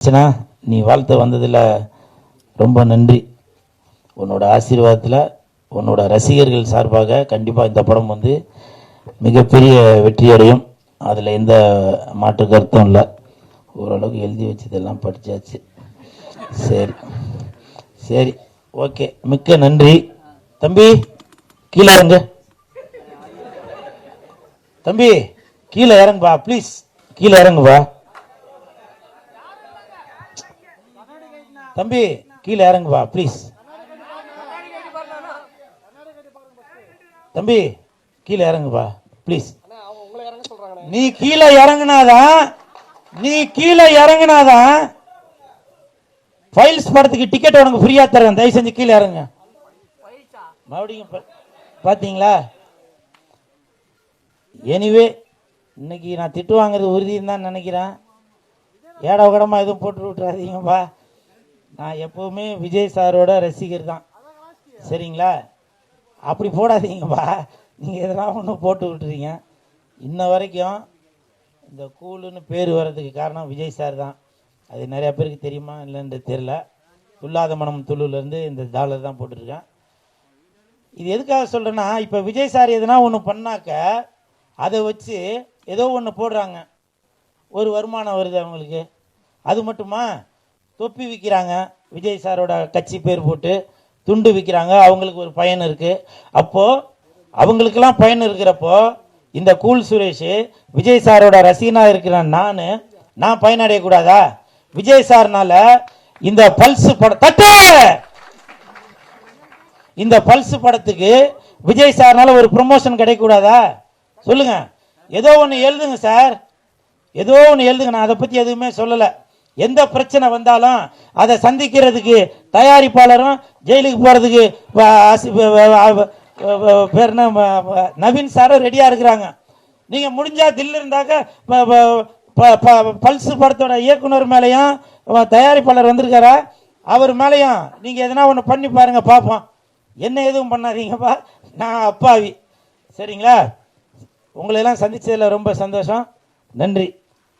நீ வாழ்த்து வந்ததில் ரொம்ப நன்றி. உன்னோட ஆசீர்வாதத்தில் உன்னோட ரசிகர்கள் சார்பாக கண்டிப்பாக இந்த படம் வந்து மிகப்பெரிய வெற்றியடையும். அதில் எந்த மாற்று கருத்தும் இல்லை. ஓரளவுக்கு எழுதி வச்சதெல்லாம் படித்தாச்சு. சரி சரி, ஓகே, மிக்க நன்றி. தம்பி கீழே இறங்க, தம்பி கீழே இறங்குப்பா, ப்ளீஸ் கீழே இறங்குப்பா. தம்பி கீழே இறங்குப்பா ப்ளீஸ். தம்பி கீழே இறங்குப்பா ப்ளீஸ். நீ கீழே இறங்குனாதான் ஃபைல்ஸ் படத்துக்கு டிக்கெட் உனக்கு ஃப்ரீயா தரேன். தயவு செஞ்சு கீழே இறங்க. மறுபடியும் பாத்தீங்களா? எனிவே இன்னைக்கு நான் திட்டு வாங்குறது உறுதின்னு தான் நினைக்கிறேன். ஏடவகடமா எதுவும் போட்டு விட்டுறாதீங்கப்பா. நான் எப்பவுமே விஜய் சாரோட ரசிகர் தான், சரிங்களா? அப்படி போடாதீங்கப்பா. நீங்கள் எதனா ஒன்று போட்டு விட்டுறீங்க. இன்ன வரைக்கும் இந்த கூலுன்னு பேர் வர்றதுக்கு காரணம் விஜய் சார் தான். அது நிறையா பேருக்கு தெரியுமா இல்லைன்னு தெரியல. துல்லாத மனம் துள்ளுலேருந்து இந்த டாலர் தான் போட்டிருக்கேன். இது எதுக்காக சொல்கிறேன்னா, இப்போ விஜய் சார் எதுனா ஒன்று பண்ணாக்க அதை வச்சு ஏதோ ஒன்று போடுறாங்க, ஒரு வருமானம் வருது அவங்களுக்கு. அது மட்டுமா, தொப்பி விற்கிறாங்க, விஜய் சாரோட கட்சி பேர் போட்டு துண்டு விற்கிறாங்க, அவங்களுக்கு ஒரு பயன் இருக்குது. அப்போது அவங்களுக்கெல்லாம் பயன் இருக்கிறப்போ இந்த கூல் சுரேஷ் விஜய் சாரோட ரசிகனாக இருக்கிற நான் பயனடையக்கூடாதா? விஜய் சார்னால இந்த பல்ஸ் இந்த பல்ஸ் படத்துக்கு விஜய் சார்னால ஒரு ப்ரமோஷன் கிடைக்கூடாதா? சொல்லுங்க. ஏதோ ஒன்று எழுதுங்க சார், ஏதோ ஒன்று எழுதுங்க. நான் அதை பற்றி எதுவுமே சொல்லலை. எந்த பிரச்சனை வந்தாலும் அதை சந்திக்கிறதுக்கு தயாரிப்பாளரும் ஜெயிலுக்கு போகிறதுக்கு பேர் நவீன் சாரும் ரெடியாக இருக்கிறாங்க. நீங்கள் முடிஞ்சா தில்லு இருந்தாக்க பல்ஸ் படத்தோட இயக்குனர் மேலேயும் தயாரிப்பாளர் வந்திருக்காரா, அவர் மேலேயும் நீங்கள் எதனா ஒன்று பண்ணி பாருங்க, பார்ப்போம். என்ன எதுவும் பண்ணாதீங்கப்பா, நான் அப்பாவி, சரிங்களா? உங்களையெல்லாம் சந்திச்சதில் ரொம்ப சந்தோஷம். நன்றி.